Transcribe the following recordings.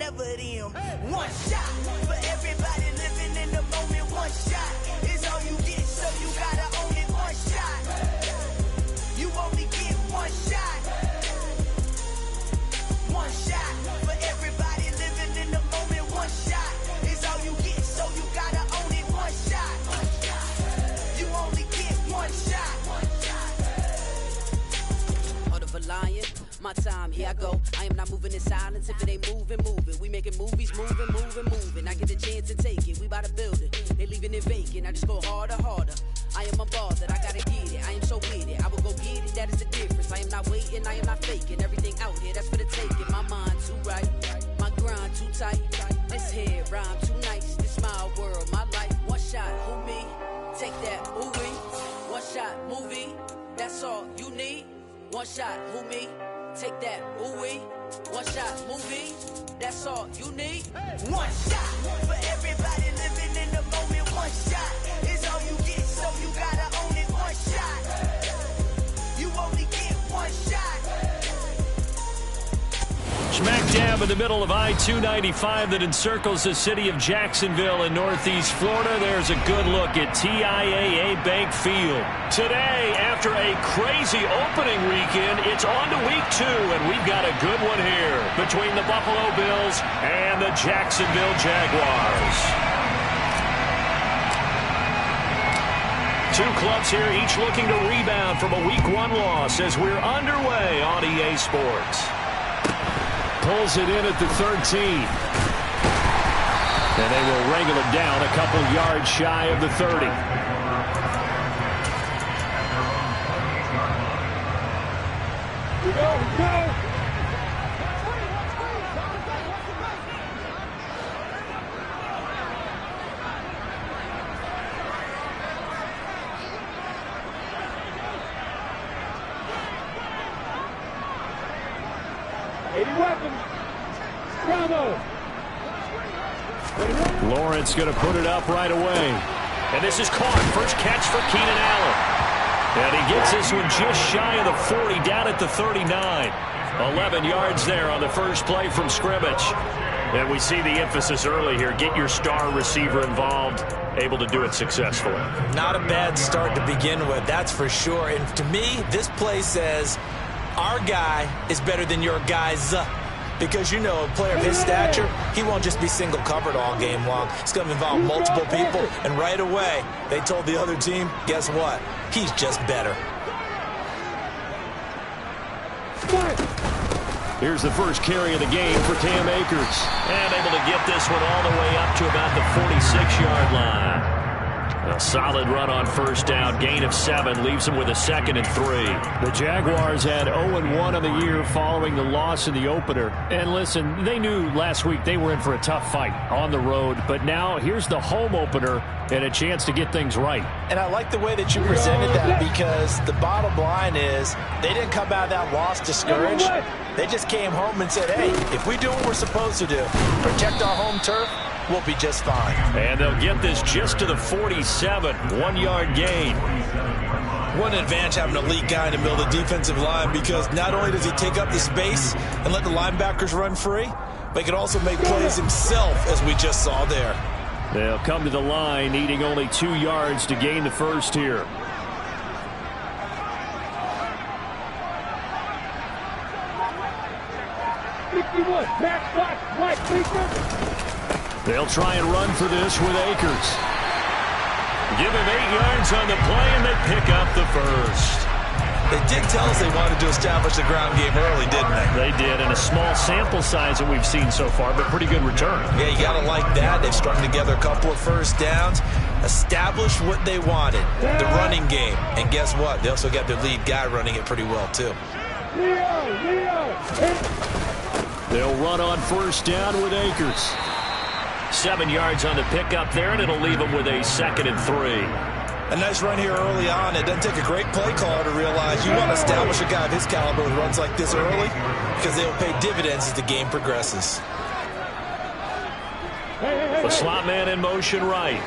never them. One shot for everybody living in the moment. One shot is all you get, so you gotta own it. One shot, you only get one shot. One shot for everybody living in the moment. One shot is all you get, so you gotta own it. One shot, you only get one shot. Heart of a lion, my time, here I go. I am not moving in silence. If it ain't moving, moving. We making movies, moving, moving, moving. I get a chance to take it. We bout to build it. They leaving it vacant. I just go harder, harder. I am unbothered. I gotta get it. I am so with it. I will go get it. That is the difference. I am not waiting. I am not faking. Everything out here, that's for the taking. My mind too right. My grind too tight. This head rhyme too nice. This my world, my life. One shot, who me? Take that, ooh wee. One shot, movie. That's all you need. One shot, who me? Take that, ooh wee. One shot, movie. That's all you need. One shot for everybody living in the moment. One shot is all you get, so you gotta own it. One shot, you only get one shot. Smack dab in the middle of I-295 that encircles the city of Jacksonville in northeast Florida. There's a good look at TIAA Bank Field. Today, after a crazy opening weekend, it's on to week 2, and we've got a good one here between the Buffalo Bills and the Jacksonville Jaguars. Two clubs here, each looking to rebound from a week 1 loss as we're underway on EA Sports. Pulls it in at the 13. And they will wrangle it down a couple yards shy of the 30. Go, go! Lawrence going to put it up right away. And this is caught. First catch for Keenan Allen. And he gets this one just shy of the 40, down at the 39. 11 yards there on the first play from scrimmage. And we see the emphasis early here. Get your star receiver involved. Able to do it successfully. Not a bad start to begin with, that's for sure. And to me, this play says our guy is better than your guy's. Because, you know, a player of his stature, he won't just be single covered all game long. It's going to involve multiple people. And right away, they told the other team, guess what? He's just better. Here's the first carry of the game for Cam Akers. And able to get this one all the way up to about the 46-yard line. A solid run on first down, gain of 7, leaves them with a 2nd and 3. The Jaguars had 0-1 on the year following the loss in the opener. And listen, they knew last week they were in for a tough fight on the road, but now here's the home opener and a chance to get things right. And I like the way that you presented that, because the bottom line is they didn't come out of that loss discouraged. They just came home and said, hey, if we do what we're supposed to do, protect our home turf, we'll be just fine. And they'll get this just to the 47, 1-yard gain. What an advantage having an elite guy in the middle of the defensive line, because not only does he take up the space and let the linebackers run free, but he can also make plays himself, as we just saw there. They'll come to the line, needing only 2 yards to gain the first here. They'll try and run for this with Akers. Give him 8 yards on the play, and they pick up the first. They did tell us they wanted to establish the ground game early, didn't they? They did, and a small sample size that we've seen so far, but pretty good return. Yeah, you got to like that. They've strung together a couple of first downs, established what they wanted, the running game. And guess what? They also got their lead guy running it pretty well, too. They'll run on first down with Akers. 7 yards on the pickup there, and it'll leave them with a 2nd and 3. A nice run here early on. It doesn't take a great play caller to realize you want to establish a guy of his caliber with runs like this early, because they'll pay dividends as the game progresses. The slot man in motion right.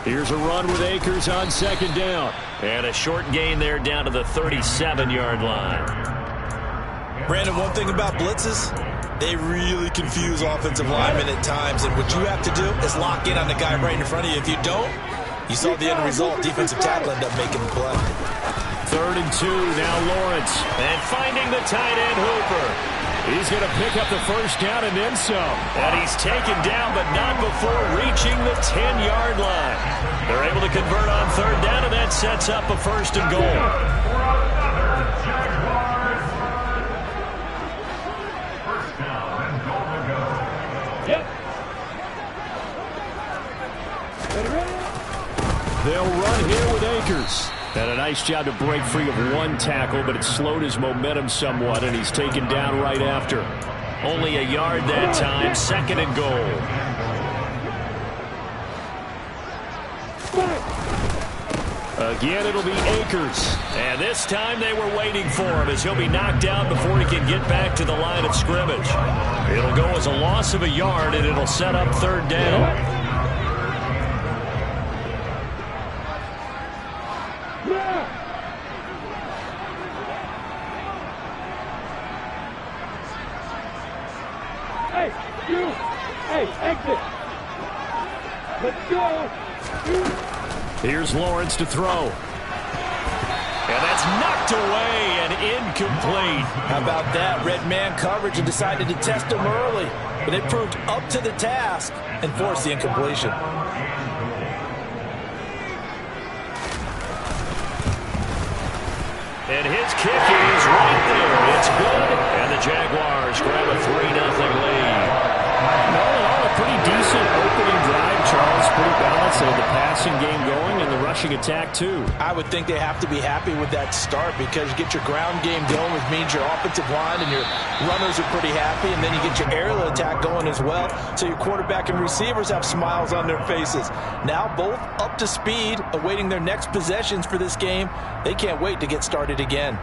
Here's a run with Akers on 2nd down. And a short gain there down to the 37-yard line. Brandon, one thing about blitzes, they really confuse offensive linemen at times. And what you have to do is lock in on the guy right in front of you. If you don't, you saw the end result. Defensive tackle end up making the play. 3rd and 2, now Lawrence. And finding the tight end Hooper. He's going to pick up the first down and then some. And he's taken down, but not before reaching the 10-yard line. They're able to convert on 3rd down, and that sets up a 1st and goal. They'll run here with Akers. And a nice job to break free of one tackle, but it slowed his momentum somewhat, and he's taken down right after. Only a yard that time, 2nd and goal. Again, it'll be Akers. And this time they were waiting for him as he'll be knocked down before he can get back to the line of scrimmage. It'll go as a loss of a yard, and it'll set up 3rd down. Here's Lawrence to throw. And that's knocked away and incomplete. How about that? Red man coverage and decided to test him early. But they proved up to the task and forced the incompletion. And his kick is right there. It's good. And the Jaguars grab a 3-0 lead. All in all, a pretty decent opening drive, Charles. Pretty balanced. They had the passing game going and the rushing attack, too. I would think they have to be happy with that start because you get your ground game going, which means your offensive line and your runners are pretty happy, and then you get your aerial attack going as well. So your quarterback and receivers have smiles on their faces. Now both up to speed, awaiting their next possessions for this game. They can't wait to get started again.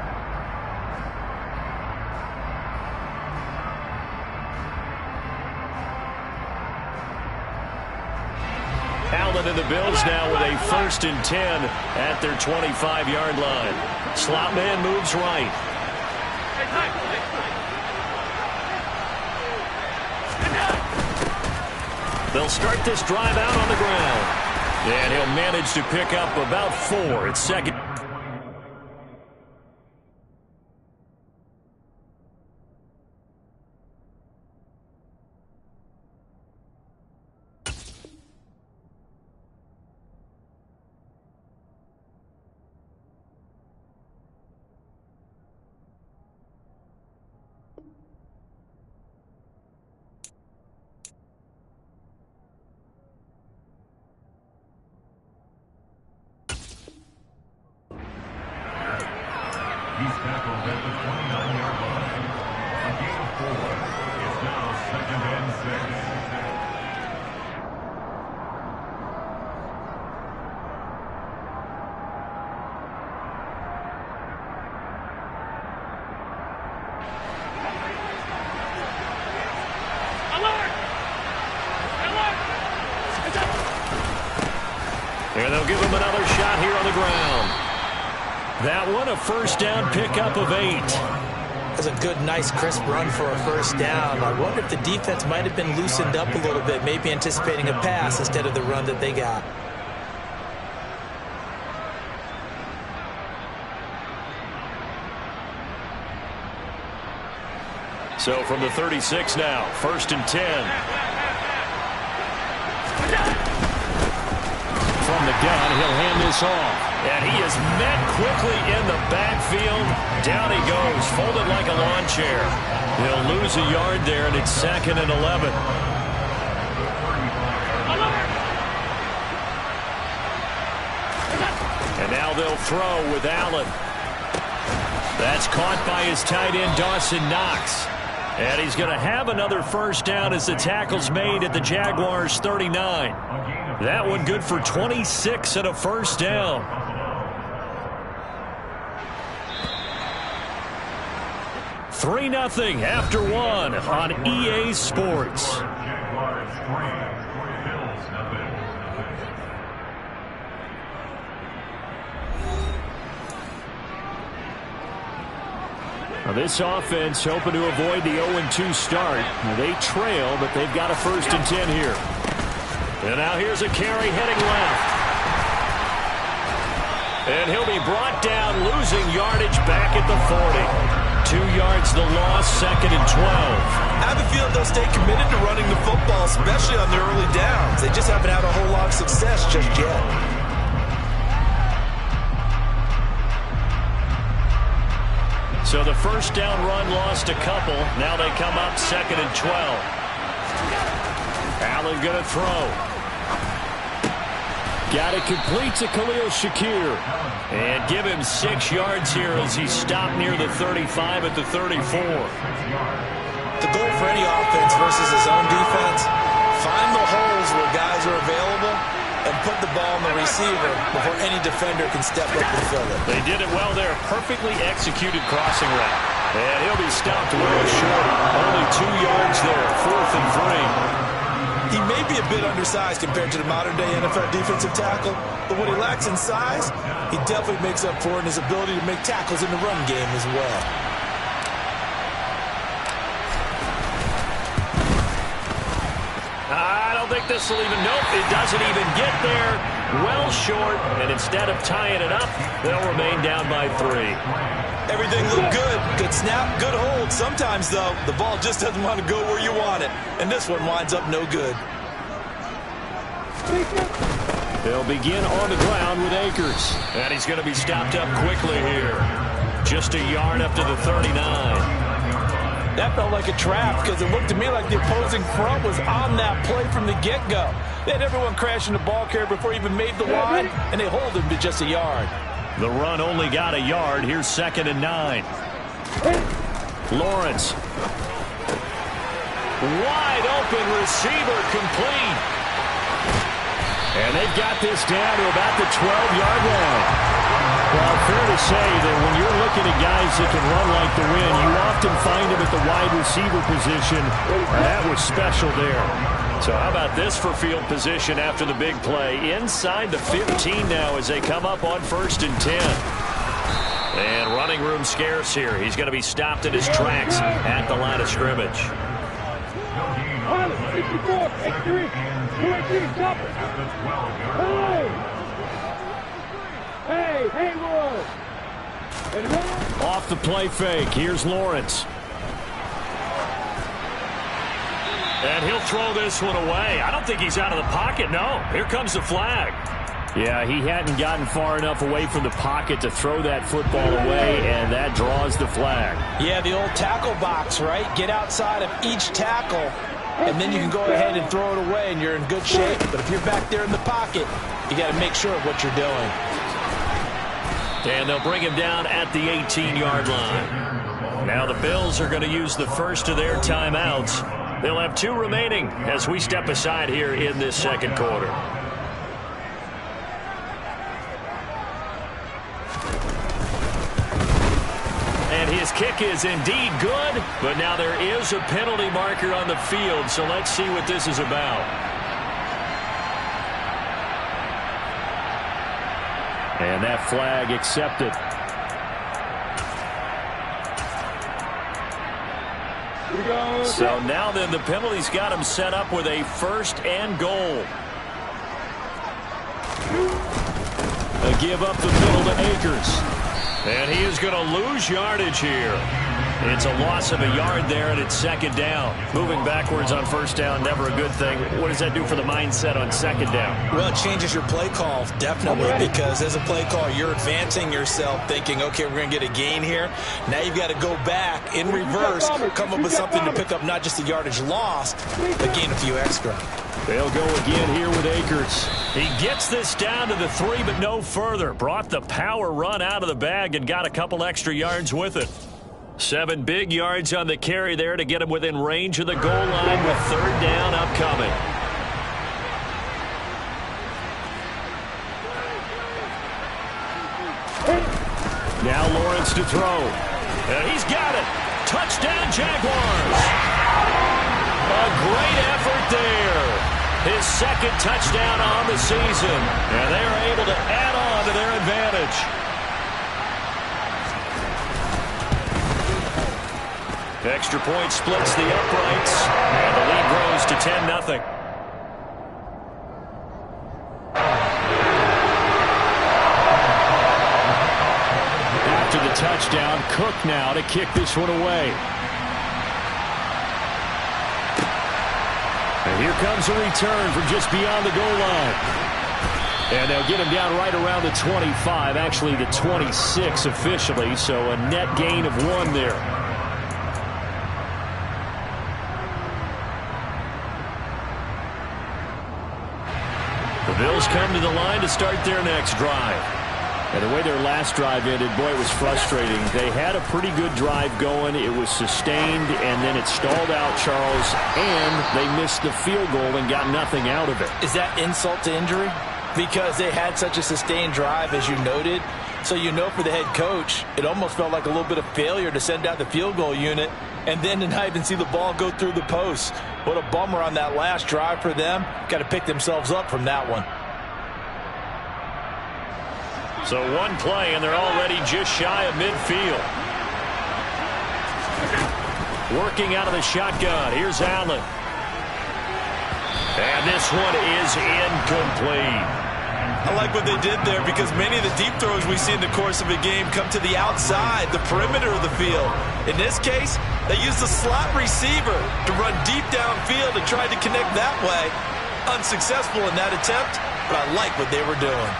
Allen and the Bills now with a 1st and 10 at their 25-yard line. Slot man moves right. They'll start this drive out on the ground. And he'll manage to pick up about 4 at 2nd. He's tackled at the 29-yard line. A gain of 4. It's now 2nd and 6. And they'll give him another shot here on the ground. That one, a 1st down pickup of 8. That's a good, nice, crisp run for a 1st down. I wonder if the defense might have been loosened up a little bit, maybe anticipating a pass instead of the run that they got. So from the 36 now, 1st and 10. From the gun, he'll hand this off. And he is met quickly in the backfield. Down he goes, folded like a lawn chair. He'll lose a yard there, and it's 2nd and 11. And now they'll throw with Allen. That's caught by his tight end, Dawson Knox. And he's going to have another 1st down as the tackle's made at the Jaguars' 39. That one good for 26 and a 1st down. Three 0 after 1 on EA Sports. Jaguars 3, Bills 0. Now this offense hoping to avoid the 0-2 start. They trail, but they've got a 1st and 10 here. And now here's a carry heading left. And he'll be brought down, losing yardage back at the 40. 2 yards the loss, 2nd and 12. I have a feeling they'll stay committed to running the football, especially on their early downs. They just haven't had a whole lot of success just yet. So the 1st down run lost a couple. Now they come up 2nd and 12. Allen going to throw. Got it complete to Khalil Shakir. And give him 6 yards here as he stopped near the 35 at the 34. The goal for any offense versus his own defense, find the holes where guys are available and put the ball on the receiver before any defender can step up and fill it. They did it well there. Perfectly executed crossing route. And he'll be stopped with a short. Only 2 yards there. 4th and 3. He may be a bit undersized compared to the modern-day NFL defensive tackle, but what he lacks in size, he definitely makes up for in his ability to make tackles in the run game as well. I don't think this will even, nope, it doesn't even get there. Well short, and instead of tying it up, they'll remain down by 3. Everything looked good. Good snap, good hold. Sometimes, though, the ball just doesn't want to go where you want it. And this one winds up no good. They'll begin on the ground with Akers. And he's going to be stopped up quickly here. Just a yard up to the 39. That felt like a trap because it looked to me like the opposing front was on that play from the get-go. They had everyone crashing the ball carrier before he even made the line, and they hold him to just a yard. The run only got a yard. Here's 2nd and 9. Lawrence. Wide open receiver complete. And they've got this down to about the 12-yard line. Well, fair to say that when you're looking at guys that can run like the wind, you often find them at the wide receiver position. That was special there. So how about this for field position after the big play? Inside the 15 now as they come up on 1st and 10. And running room scarce here. He's going to be stopped in his tracks at the line of scrimmage. Off the play fake. Here's Lawrence. And he'll throw this one away. I don't think he's out of the pocket. No. Here comes the flag. Yeah, he hadn't gotten far enough away from the pocket to throw that football away, and that draws the flag. Yeah, the old tackle box, right? Get outside of each tackle, and then you can go ahead and throw it away, and you're in good shape. But if you're back there in the pocket, you got to make sure of what you're doing. And they'll bring him down at the 18-yard line. Now the Bills are going to use the first of their timeouts. They'll have 2 remaining as we step aside here in this second quarter. And his kick is indeed good, but now there is a penalty marker on the field, so let's see what this is about. And that flag accepted. So now then the penalty's got him set up with a 1st and goal. A give up the middle to Akers. And he is going to lose yardage here. It's a loss of a yard there, and it's 2nd down. Moving backwards on 1st down, never a good thing. What does that do for the mindset on 2nd down? Well, it changes your play call, definitely, because as a play call, you're advancing yourself thinking, okay, we're going to get a gain here. Now you've got to go back in reverse, come up with something to pick up not just the yardage lost, but gain a few extra. They'll go again here with Akers. He gets this down to the 3, but no further. Brought the power run out of the bag and got a couple extra yards with it. 7 big yards on the carry there to get him within range of the goal line with 3rd down upcoming. Now Lawrence to throw. And he's got it. Touchdown Jaguars. A great effort there. His 2nd touchdown on the season. And they are able to add on to their advantage. Extra point splits the uprights, and the lead grows to 10-0. After the touchdown, Cook now to kick this one away. And here comes a return from just beyond the goal line. And they'll get him down right around the 25, actually the 26 officially, so a net gain of 1 there. The Bills come to the line to start their next drive. And the way their last drive ended, boy, it was frustrating. They had a pretty good drive going. It was sustained, and then it stalled out, Charles, and they missed the field goal and got nothing out of it. Is that insult to injury? Because they had such a sustained drive, as you noted. So you know for the head coach, it almost felt like a little bit of failure to send out the field goal unit and then to not even see the ball go through the post. What a bummer on that last drive for them. Got to pick themselves up from that one. So one play, and they're already just shy of midfield. Working out of the shotgun. Here's Allen. And this one is incomplete. I like what they did there because many of the deep throws we see in the course of a game come to the outside, the perimeter of the field. In this case, they used the slot receiver to run deep downfield and tried to connect that way. Unsuccessful in that attempt, but I like what they were doing.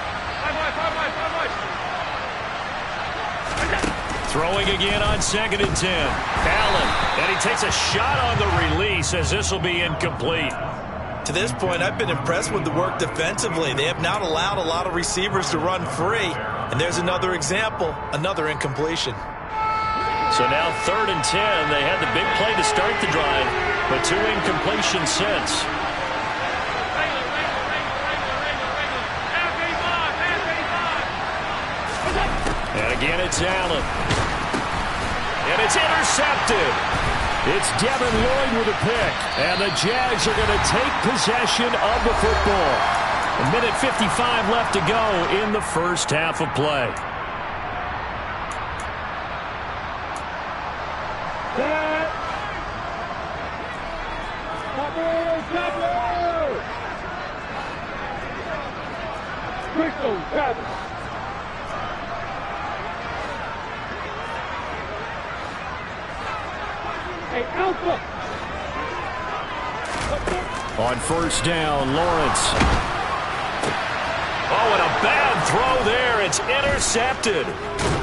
Throwing again on 2nd and 10. Allen, and he takes a shot on the release as this will be incomplete. To this point, I've been impressed with the work defensively. They have not allowed a lot of receivers to run free. And there's another example, another incompletion. So now 3rd and 10. They had the big play to start the drive, but 2 incompletions since. And again, it's Allen. And it's intercepted. It's Devin Lloyd with a pick. And the Jags are going to take possession of the football. 1:55 left to go in the first half of play. On 1st down, Lawrence. Oh, and a bad throw there. It's intercepted.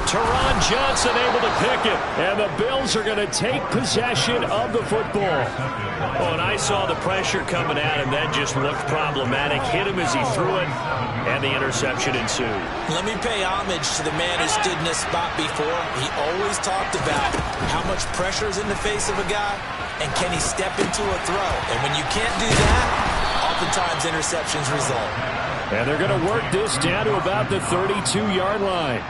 Teron Johnson able to pick it. And the Bills are going to take possession of the football. Oh, and I saw the pressure coming at him. That just looked problematic. Hit him as he threw it, and the interception ensued. Let me pay homage to the man who stood in this spot before. He always talked about how much pressure is in the face of a guy, and can he step into a throw. And when you can't do that, oftentimes interceptions result. And they're going to work this down to about the 32-yard line.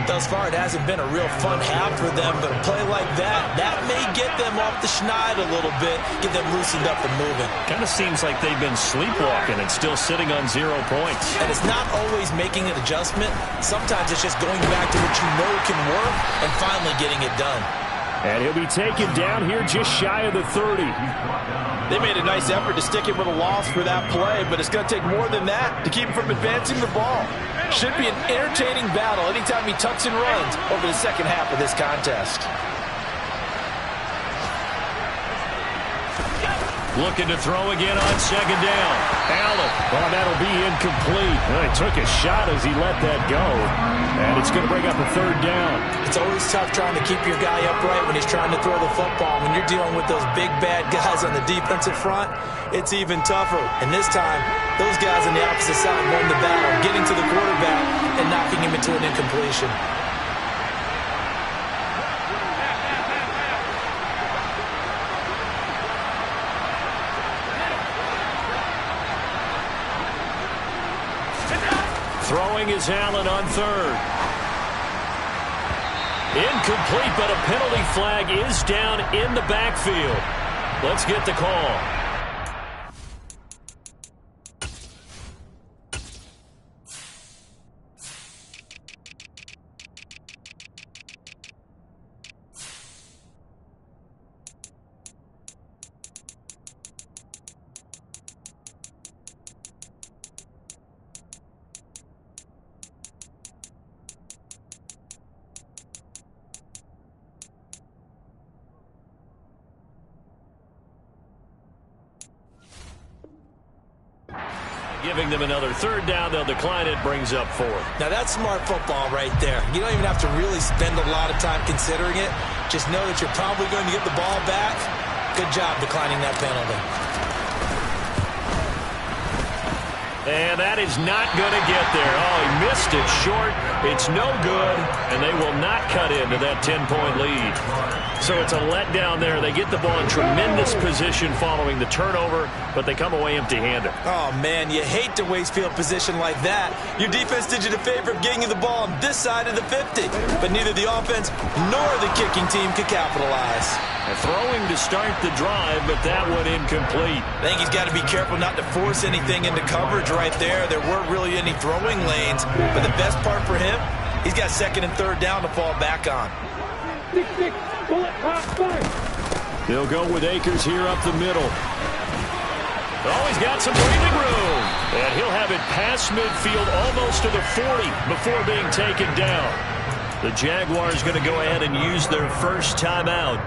Thus far, it hasn't been a real fun half for them, but a play like that may get them off the schneid a little bit, get them loosened up and moving. Kind of seems like they've been sleepwalking and still sitting on 0 points. And it's not always making an adjustment. Sometimes it's just going back to what you know can work and finally getting it done. And he'll be taken down here just shy of the 30. They made a nice effort to stick him with a loss for that play, but it's going to take more than that to keep him from advancing the ball. Should be an entertaining battle anytime he tucks and runs over the second half of this contest. Looking to throw again on 2nd down. Allen. Oh, that'll be incomplete. Well, he took a shot as he let that go. And it's going to bring up a 3rd down. It's always tough trying to keep your guy upright when he's trying to throw the football. When you're dealing with those big, bad guys on the defensive front, it's even tougher. And this time, those guys on the opposite side won the battle, getting to the quarterback and knocking him into an incompletion. Throwing is Allen on 3rd. Incomplete, but a penalty flag is down in the backfield. Let's get the call. Giving them another third down. They'll decline it. Brings up 4. Now, that's smart football right there. You don't even have to really spend a lot of time considering it. Just know that you're probably going to get the ball back. Good job declining that penalty. And that is not going to get there. Oh, he missed it short. It's no good, and they will not cut into that 10-point lead. So it's a letdown there. They get the ball in tremendous position following the turnover, but they come away empty-handed. Oh, man, you hate to waste field position like that. Your defense did you the favor of getting you the ball on this side of the 50, but neither the offense nor the kicking team could capitalize. Throwing to start the drive, but that one incomplete. I think he's got to be careful not to force anything into coverage right there. There weren't really any throwing lanes, but the best part for him, he's got second and third down to fall back on. They'll go with Akers here up the middle. Oh, he's got some breathing room. And he'll have it past midfield almost to the 40 before being taken down. The Jaguars going to go ahead and use their first timeout,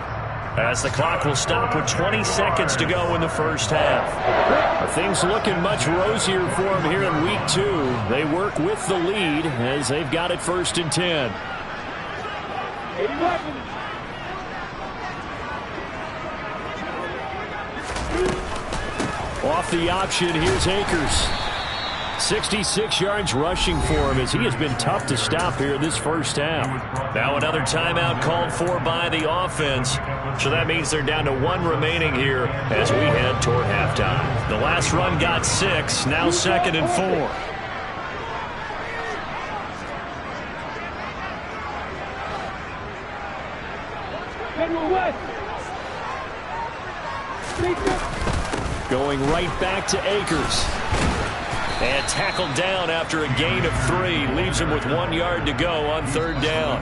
as the clock will stop with 20 seconds to go in the first half. Things looking much rosier for them here in week 2. They work with the lead as they've got it 1st and 10. Off the option, here's Akers. 66 yards rushing for him as he has been tough to stop here this first half. Now another timeout called for by the offense. So that means they're down to 1 remaining here as we head toward halftime. The last run got 6, now 2nd and 4. Going right back to Akers. And tackled down after a gain of 3. Leaves him with 1 yard to go on 3rd down.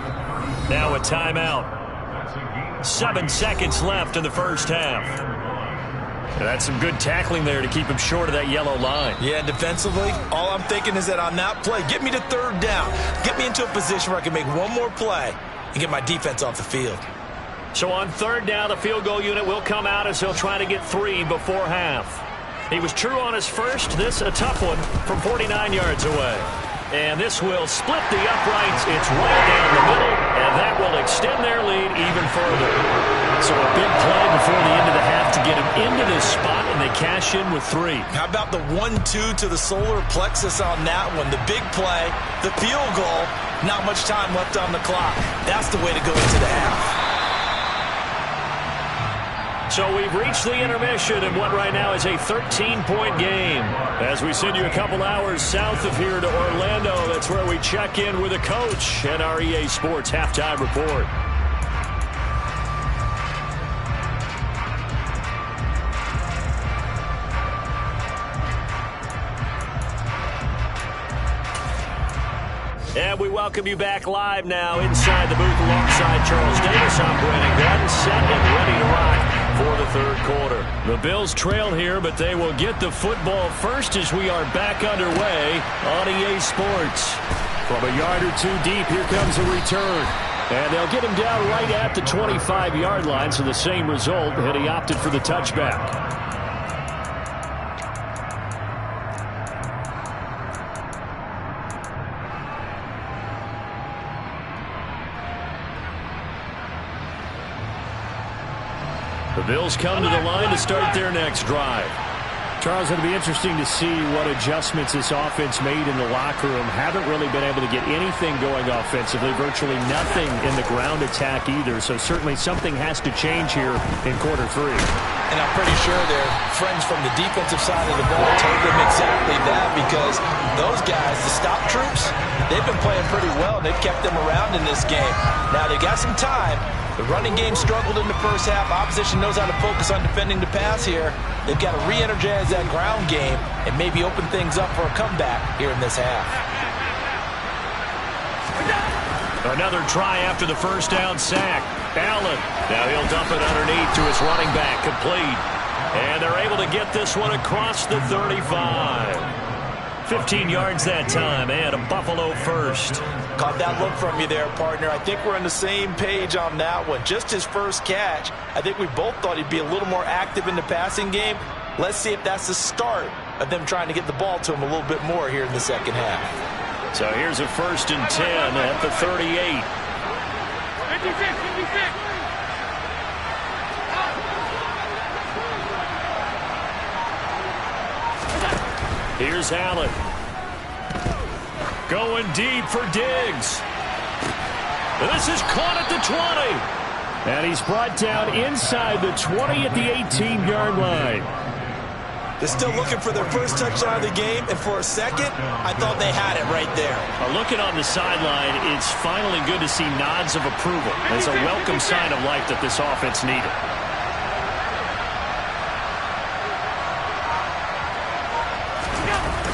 Now a timeout. 7 seconds left in the first half. And that's some good tackling there to keep him short of that yellow line. Yeah, defensively, all I'm thinking is that on that play, get me to 3rd down. Get me into a position where I can make one more play and get my defense off the field. So on 3rd down, the field goal unit will come out as he'll try to get 3 before half. He was true on his first. This a tough one from 49 yards away. And this will split the uprights. It's right down the middle, and that will extend their lead even further. So a big play before the end of the half to get him into this spot, and they cash in with 3. How about the 1-2 to the solar plexus on that one? The big play, the field goal, not much time left on the clock. That's the way to go into the half. So we've reached the intermission in what right now is a 13-point game. As we send you a couple hours south of here to Orlando, that's where we check in with a coach and our EA Sports Halftime Report. And we welcome you back live now inside the booth alongside Charles Davis. I'm Brandon Gunn, set and ready to rock for the 3rd quarter. The Bills trail here, but they will get the football first as we are back underway on EA Sports. From a yard or 2 deep, here comes a return. And they'll get him down right at the 25-yard line, so the same result, and he opted for the touchback. The Bills come to the line to start their next drive. Charles, it'll be interesting to see what adjustments this offense made in the locker room. Haven't really been able to get anything going offensively, virtually nothing in the ground attack either. So certainly something has to change here in quarter 3. And I'm pretty sure their friends from the defensive side of the ball told them exactly that, because those guys, the stop troops, they've been playing pretty well, and they've kept them around in this game. Now, they got some time. The running game struggled in the first half. Opposition knows how to focus on defending the pass here. They've got to re-energize that ground game and maybe open things up for a comeback here in this half. Another try after the first down sack. Allen. Now he'll dump it underneath to his running back. Complete. And they're able to get this one across the 35. 15 yards that time, and a Buffalo first. Caught that look from you there, partner. I think we're on the same page on that one. Just his first catch. I think we both thought he'd be a little more active in the passing game. Let's see if that's the start of them trying to get the ball to him a little bit more here in the second half. So here's a 1st and 10 at the 38. 56. Here's Allen. Going deep for Diggs. This is caught at the 20. And he's brought down inside the 20 at the 18-yard line. They're still looking for their first touchdown of the game, and for a second, I thought they had it right there. Looking on the sideline, it's finally good to see nods of approval. It's a welcome sign of life that this offense needed.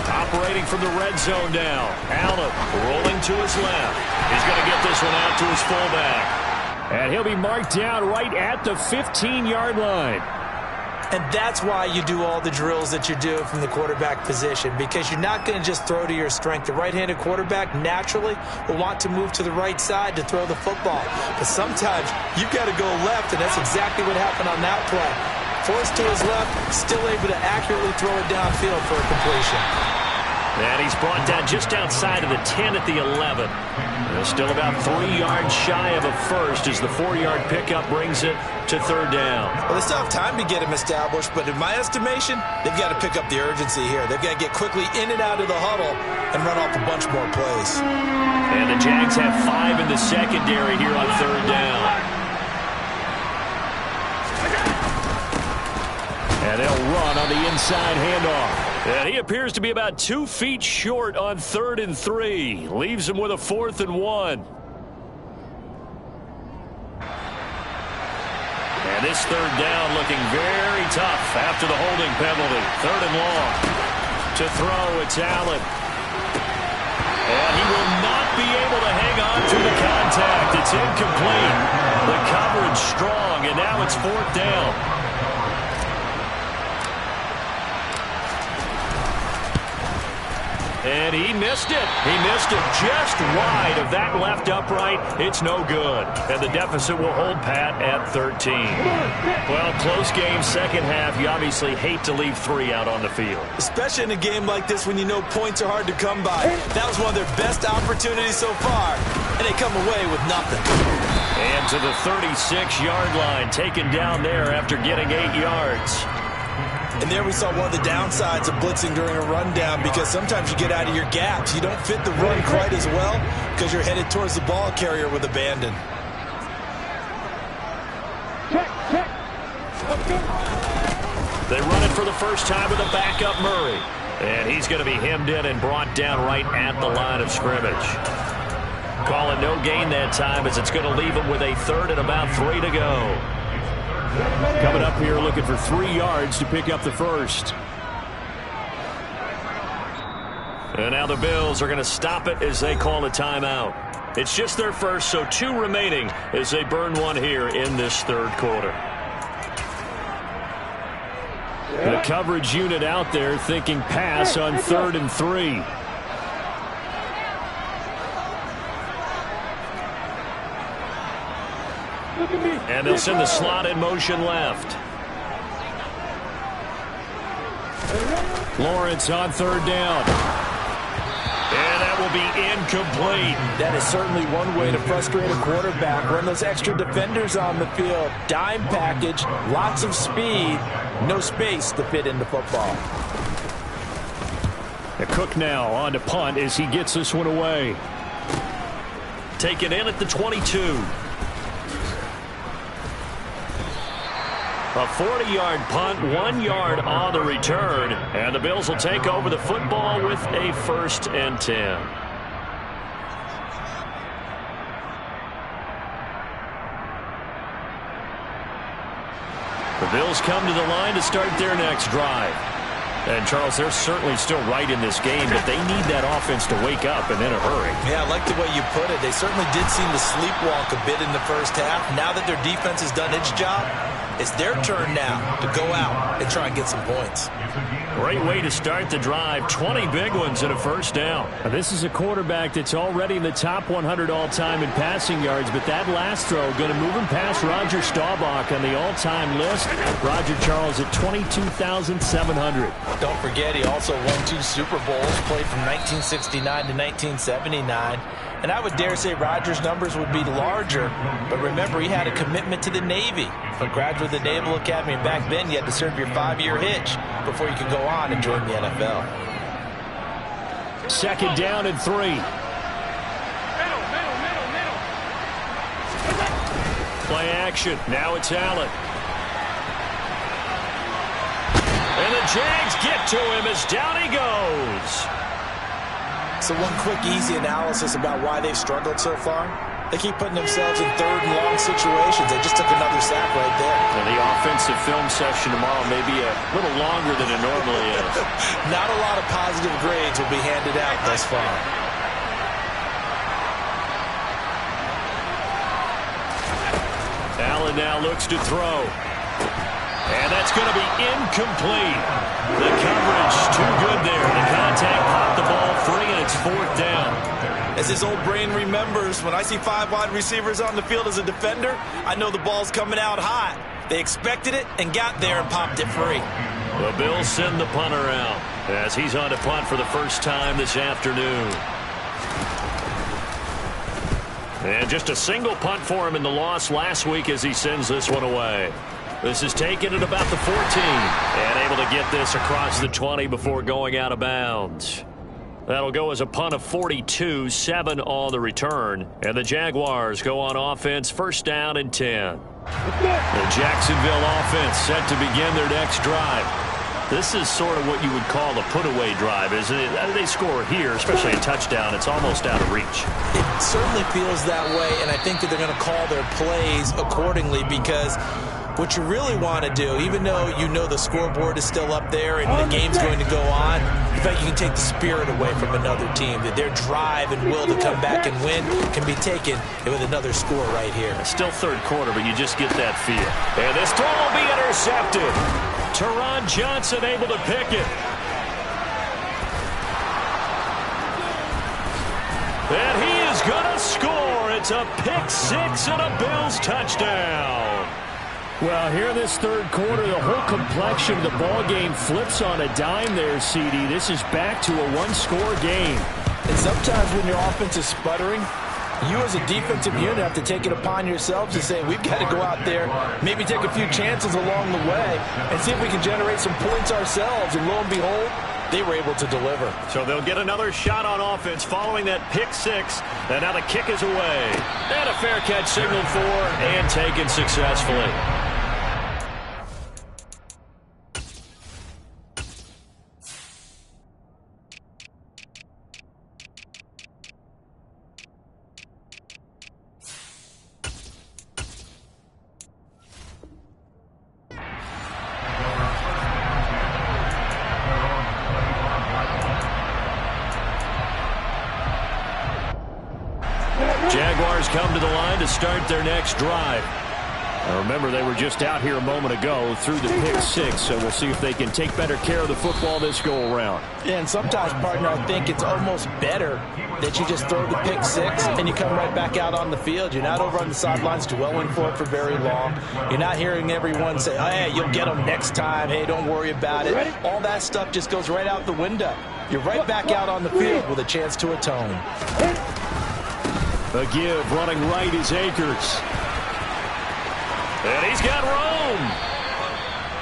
Operating from the red zone now. Allen rolling to his left. He's going to get this one out to his fullback. And he'll be marked down right at the 15-yard line. And that's why you do all the drills that you do from the quarterback position, because you're not going to just throw to your strength. The right-handed quarterback naturally will want to move to the right side to throw the football. But sometimes you've got to go left, and that's exactly what happened on that play. Forced to his left, still able to accurately throw it downfield for a completion. And he's brought down just outside of the 10 at the 11. Still about 3 yards shy of a first as the 4-yard pickup brings it to 3rd down. Well, they still have time to get him established, but in my estimation, they've got to pick up the urgency here. They've got to get quickly in and out of the huddle and run off a bunch more plays. And the Jags have 5 in the secondary here on 3rd down. And they'll run on the inside handoff. And he appears to be about 2 feet short on 3rd and 3. Leaves him with a 4th and 1. And this 3rd down looking very tough after the holding penalty. 3rd and long. To throw, it's Allen. And he will not be able to hang on to the contact. It's incomplete. The coverage strong, and now it's 4th down. And he missed it. He missed it just wide of that left upright. It's no good. And the deficit will hold pat at 13. Well, close game, second half. You obviously hate to leave 3 out on the field. Especially in a game like this when you know points are hard to come by. That was one of their best opportunities so far, and they come away with nothing. And to the 36-yard line, taken down there after getting 8 yards. And there we saw one of the downsides of blitzing during a rundown, because sometimes you get out of your gaps. You don't fit the run quite as well because you're headed towards the ball carrier with abandon. They run it for the first time with a backup Murray. And he's going to be hemmed in and brought down right at the line of scrimmage. Calling no gain that time as it's going to leave him with a 3rd and about 3 to go. Coming up here looking for 3 yards to pick up the first. And now the Bills are going to stop it as they call a timeout. It's just their first, so 2 remaining as they burn one here in this 3rd quarter. The coverage unit out there thinking pass on 3rd and 3. And they'll send the slot in motion left. Lawrence on 3rd down. And that will be incomplete. That is certainly one way to frustrate a quarterback. Run those extra defenders on the field. Dime package, lots of speed, no space to fit in the football. The Cook now on to punt as he gets this one away. Taken in at the 22. A 40-yard punt, 1 yard on the return. And the Bills will take over the football with a 1st and 10. The Bills come to the line to start their next drive. And, Charles, they're certainly still right in this game, but they need that offense to wake up and in a hurry. Yeah, I like the way you put it. They certainly did seem to sleepwalk a bit in the first half. Now that their defense has done its job, It's their turn now to go out and try and get some points. Great way to start the drive. 20 big ones and a first down. Now, this is a quarterback that's already in the top 100 all-time in passing yards, but that last throw going to move him past Roger Staubach on the all-time list. Roger Charles at 22,700. Don't forget, he also won 2 Super Bowls, played from 1969 to 1979. And I would dare say Rodgers' numbers would be larger, but remember, he had a commitment to the Navy. A graduate of the Naval Academy, and back then you had to serve your 5-year hitch before you could go on and join the NFL. Second down and 3. Play action. Now it's Allen. And the Jags get to him as down he goes. So one quick, easy analysis about why they've struggled so far. They keep putting themselves in third and long situations. They just took another sack right there. And the offensive film session tomorrow may be a little longer than it normally is. Not a lot of positive grades will be handed out thus far. Allen now looks to throw. And that's going to be incomplete. The coverage too good there. The contact popped the ball free, and it's 4th down. As his old brain remembers, when I see 5 wide receivers on the field as a defender, I know the ball's coming out hot. They expected it and got there and popped it free. The Bills send the punter out as he's on to punt for the first time this afternoon. And just a single punt for him in the loss last week as he sends this one away. This is taken at about the 14 and able to get this across the 20 before going out of bounds. That'll go as a punt of 42, 7 on the return. And the Jaguars go on offense, first down and 10. The Jacksonville offense set to begin their next drive. This is sort of what you would call a put-away drive, isn't it? They score here, especially a touchdown. It's almost out of reach. It certainly feels that way, and I think that they're going to call their plays accordingly because what you really want to do, even though you know the scoreboard is still up there and the game's going to go on, in fact, you can take the spirit away from another team. That their drive and will to come back and win can be taken with another score right here. Still third quarter, but you just get that feel. And this throw will be intercepted. Teron Johnson able to pick it. And he is going to score. It's a pick-6 and a Bills touchdown. Well, here in this third quarter, the whole complexion of the ball game flips on a dime there, CD. This is back to a one-score game. And sometimes when your offense is sputtering, you as a defensive unit have to take it upon yourselves to say, we've got to go out there, maybe take a few chances along the way, and see if we can generate some points ourselves. And lo and behold, they were able to deliver. So they'll get another shot on offense following that pick-6. And now the kick is away. And a fair catch signaled for and taken successfully. Jaguars come to the line to start their next drive. Now remember, they were just out here a moment ago through the pick-6, so we'll see if they can take better care of the football this go-around. Yeah, and sometimes, partner, I think it's almost better that you just throw the pick-6 and you come right back out on the field. You're not over on the sidelines dwelling for it for very long. You're not hearing everyone say, oh, hey, you'll get them next time. Hey, don't worry about it. All that stuff just goes right out the window. You're right back out on the field with a chance to atone. A give running right is Akers. And he's got room.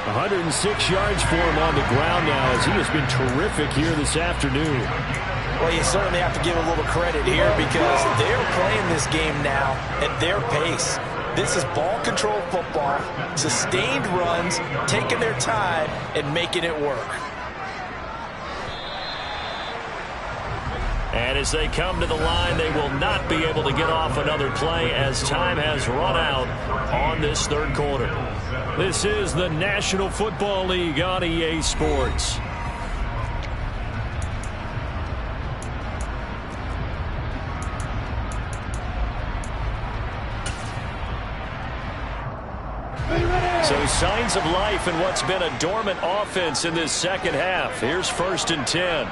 106 yards for him on the ground now as he has been terrific here this afternoon. Well, you certainly have to give a little credit here because they're playing this game now at their pace. This is ball control football, sustained runs, taking their time and making it work. And as they come to the line, they will not be able to get off another play as time has run out on this third quarter. This is the National Football League on EA Sports. So signs of life in what's been a dormant offense in this second half. Here's 1st and 10.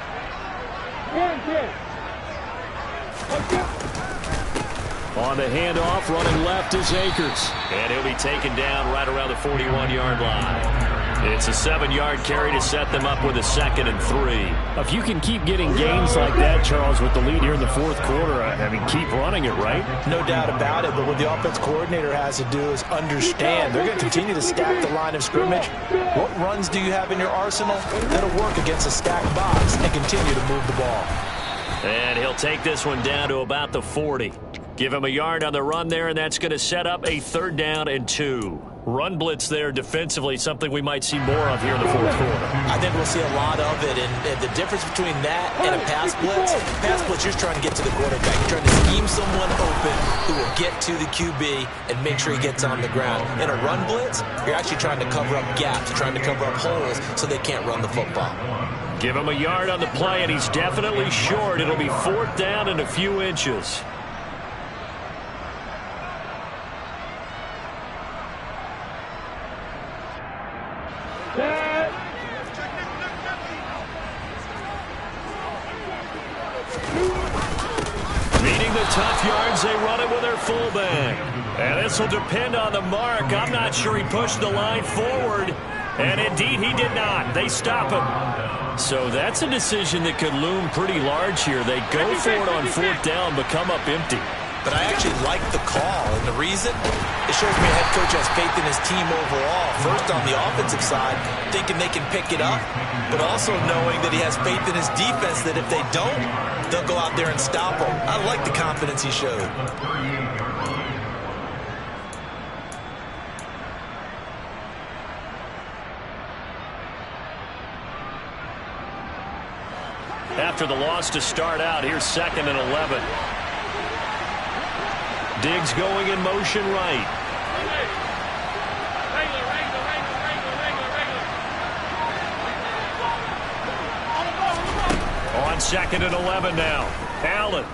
On the handoff, running left is Akers. And he'll be taken down right around the 41-yard line. It's a 7-yard carry to set them up with a 2nd and 3. If you can keep getting gains like that, Charles, with the lead here in the fourth quarter, I mean, keep running it, right? No doubt about it, but what the offense coordinator has to do is understand they're going to continue to stack the line of scrimmage. What runs do you have in your arsenal that'll work against a stacked box and continue to move the ball? And he'll take this one down to about the 40. Give him a yard on the run there, and that's going to set up a 3rd down and 2. Run blitz there defensively, something we might see more of here in the fourth quarter. I think we'll see a lot of it, and the difference between that and a pass blitz, you're trying to get to the quarterback. You're trying to scheme someone open who will get to the QB and make sure he gets on the ground. In a run blitz, you're actually trying to cover up gaps, trying to cover up holes so they can't run the football. Give him a yard on the play, and he's definitely short. It'll be 4th down and a few inches. Meeting the tough yards, they run it with their fullback. And this will depend on the mark. I'm not sure he pushed the line forward. And indeed, he did not. They stop him. So that's a decision that could loom pretty large here. They go for it on 4th down, but come up empty. But I actually like the call, and the reason? It shows me a head coach has faith in his team overall. First, on the offensive side, thinking they can pick it up, but also knowing that he has faith in his defense that if they don't, they'll go out there and stop him. I like the confidence he showed. After the loss to start out, here's 2nd and 11. Diggs going in motion right. On 2nd and 11 now. Allen.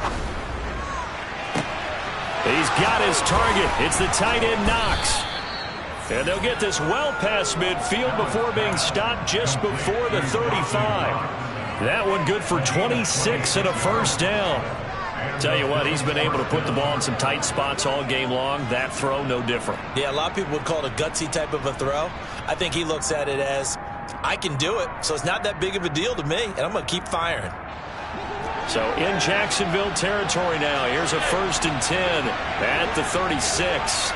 He's got his target. It's the tight end Knox. And they'll get this well past midfield before being stopped just before the 35. That one good for 26 and a 1st down. Tell you what, he's been able to put the ball in some tight spots all game long. That throw, no different. Yeah, a lot of people would call it a gutsy type of a throw. I think he looks at it as, I can do it, so it's not that big of a deal to me, and I'm going to keep firing. So in Jacksonville territory now. Here's a 1st and 10 at the 36.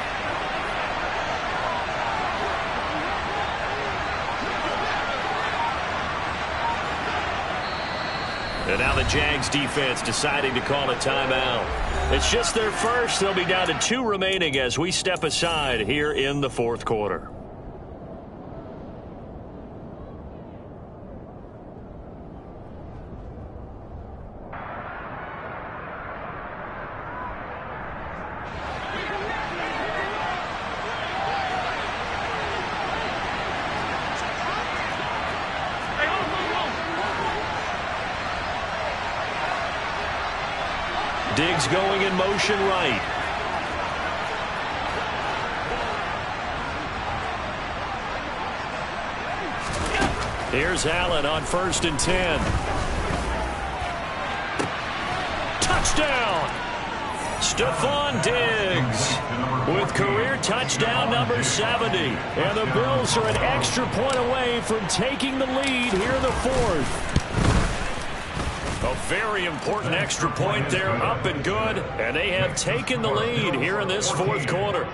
And now the Jags defense deciding to call a timeout. It's just their first. They'll be down to 2 remaining as we step aside here in the fourth quarter. Diggs going in motion right. Here's Allen on 1st and 10. Touchdown! Stephon Diggs with career touchdown number 70. And the Bills are an extra point away from taking the lead here in the fourth. A very important extra point there, up and good, and they have taken the lead here in this fourth quarter.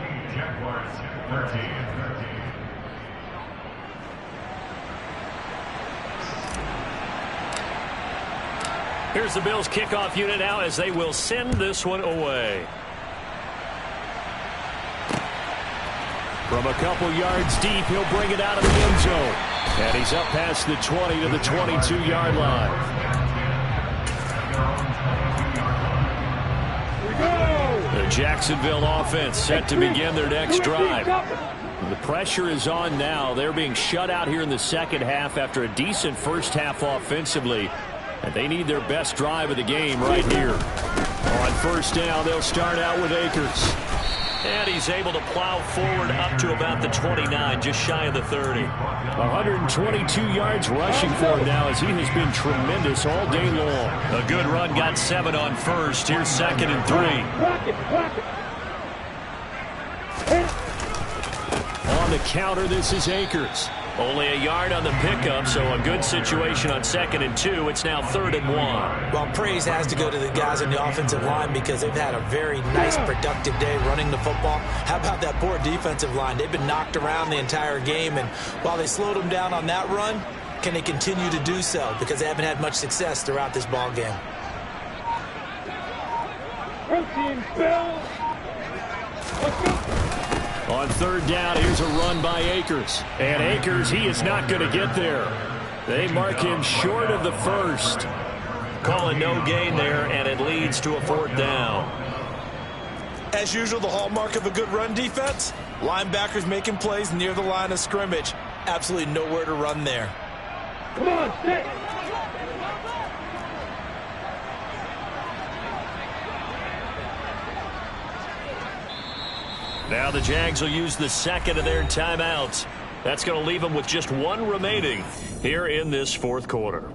Here's the Bills kickoff unit now as they will send this one away. From a couple yards deep, he'll bring it out of the end zone. And he's up past the 20 to the 22-yard line. The Jacksonville offense set to begin their next drive. The pressure is on now. They're being shut out here in the second half after a decent first half offensively. And they need their best drive of the game right here. On 1st down, they'll start out with Akers. And he's able to plow forward up to about the 29, just shy of the 30. 122 yards rushing for him now as he has been tremendous all day long. A good run, got 7 on first. Here's 2nd and 3. On the counter, this is Akers. Only a yard on the pickup, so a good situation on 2nd and 2. It's now 3rd and 1. Well, praise has to go to the guys on the offensive line because they've had a very nice, productive day running the football. How about that poor defensive line? They've been knocked around the entire game, and while they slowed them down on that run, can they continue to do so? Because they haven't had much success throughout this ball game. On 3rd down, here's a run by Akers. And Akers, he is not going to get there. They mark him short of the 1st. Calling no gain there, and it leads to a 4th down. As usual, the hallmark of a good run defense, linebackers making plays near the line of scrimmage. Absolutely nowhere to run there. Come on, sit. Now the Jags will use the 2nd of their timeouts. That's going to leave them with just 1 remaining here in this 4th quarter.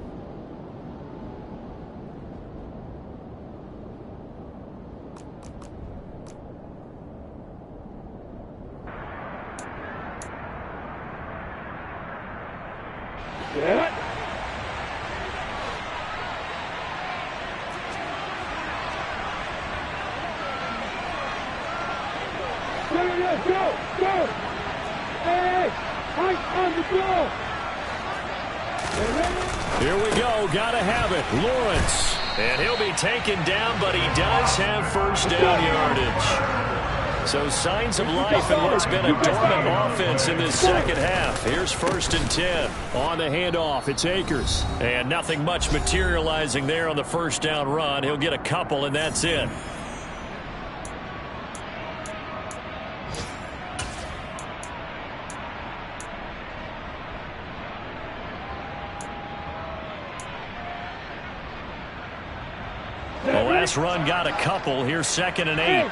Yeah. Go! Hey! Height on the ball! Here we go. Gotta have it. Lawrence. And he'll be taken down, but he does have 1st down yardage. So signs of life in what's been a dormant offense in this 2nd half. Here's 1st and 10. On the handoff, it's Akers. And nothing much materializing there on the 1st down run. He'll get a couple, and that's it. The last run got a couple. Here's 2nd and 8.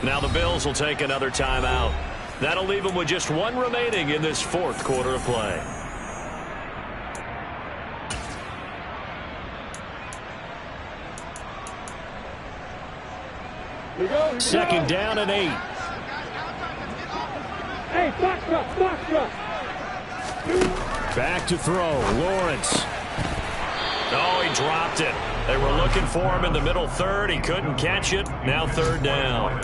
Now the Bills will take another timeout. That'll leave them with just 1 remaining in this 4th quarter of play. Second down and 8. Hey, box up. Back to throw. Lawrence. Oh, he dropped it. They were looking for him in the middle 3rd. He couldn't catch it. Now 3rd down.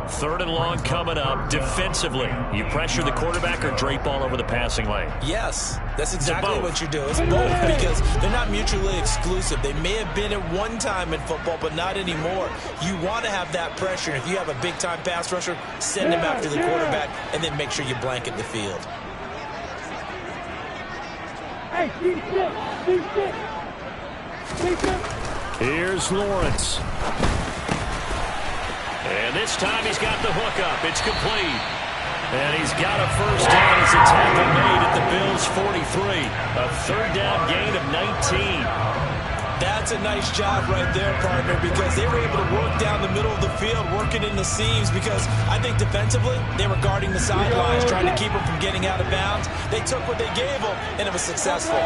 3rd and long coming up. Defensively, you pressure the quarterback or drape all over the passing lane? Yes, that's exactly what you do. It's both because they're not mutually exclusive. They may have been at one time in football, but not anymore. You want to have that pressure. If you have a big-time pass rusher, send him after the quarterback, and then make sure you blanket the field. Hey, Here's Lawrence. And this time he's got the hook up. It's complete. And he's got a 1st down as the tackle made at the Bills' 43. A 3rd down gain of 19. That's a nice job right there, partner, because they were able to work down the middle of the field, working in the seams, because I think defensively they were guarding the sidelines, trying to keep them from getting out of bounds. They took what they gave them, and it was successful.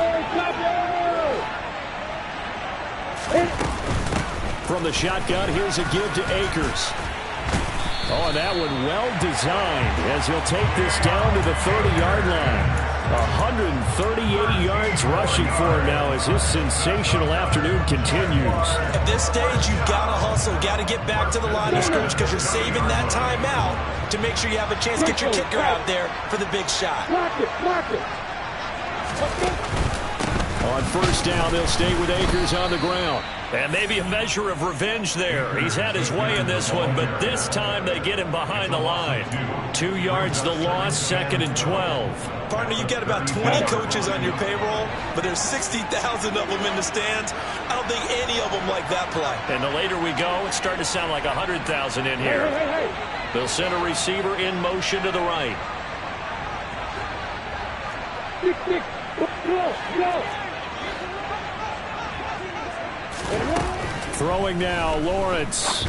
From the shotgun, here's a give to Akers. Oh, and that one well designed as he'll take this down to the 30-yard line. 138 yards rushing for him now as his sensational afternoon continues. At this stage, you've got to hustle, got to get back to the line of scrimmage because you're saving that timeout to make sure you have a chance to get your kicker out there for the big shot. Block it. On 1st down, they'll stay with Akers on the ground. And maybe a measure of revenge there. He's had his way in this one, but this time they get him behind the line. 2 yards the loss, 2nd and 12. Partner, you've got about 20 coaches on your payroll, but there's 60,000 of them in the stands. I don't think any of them like that play. And the later we go, it's starting to sound like 100,000 in here. Hey. They'll send a receiver in motion to the right. Go. Throwing now, Lawrence.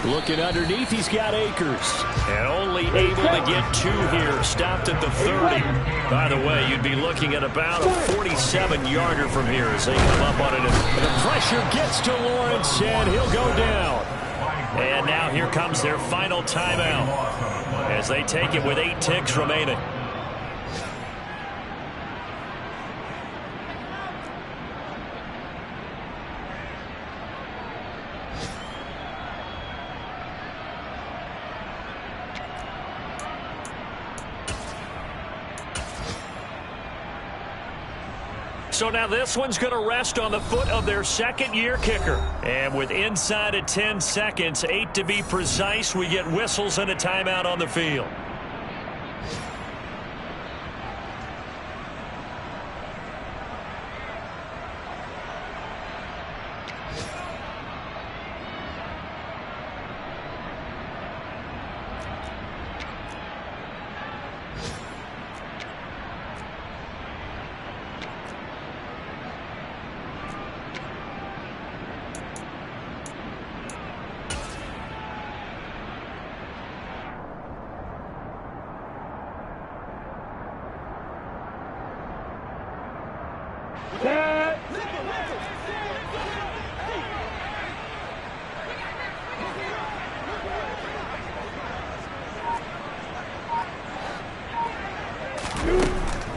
Looking underneath, he's got Akers. And only able to get 2 here. Stopped at the 30. By the way, you'd be looking at about a 47-yarder from here as they come up on it. And the pressure gets to Lawrence, and he'll go down. And now here comes their final timeout as they take it with 8 ticks remaining. So now this one's going to rest on the foot of their second-year kicker. And with inside of 10 seconds, 8 to be precise, we get whistles and a timeout on the field.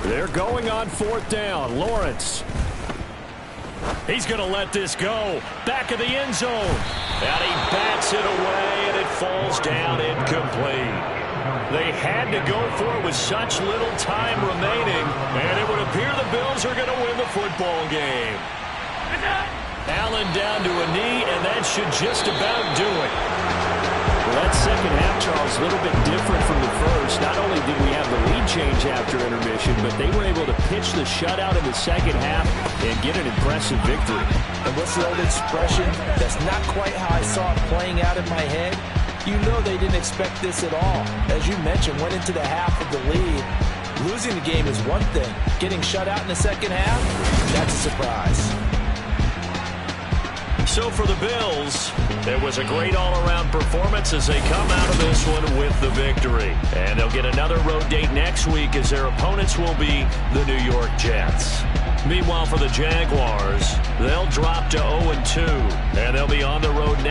They're going on 4th down. Lawrence. He's going to let this go. Back of the end zone. And he bats it away, and it falls down incomplete. They had to go for it with such little time remaining, and it would appear the Bills are going to win the football game. Allen down to a knee, and that should just about do it. Well, that second half, Charles, a little bit different from the first. Not only did we have the lead change after intermission, but they were able to pitch the shutout in the second half and get an impressive victory. And what's the old expression? That's not quite how I saw it playing out in my head. You know they didn't expect this at all. As you mentioned, went into the half of the lead. Losing the game is one thing. Getting shut out in the second half, that's a surprise. So for the Bills, it was a great all-around performance as they come out of this one with the victory. And they'll get another road date next week as their opponents will be the New York Jets. Meanwhile, for the Jaguars, they'll drop to 0-2, and they'll be on the road next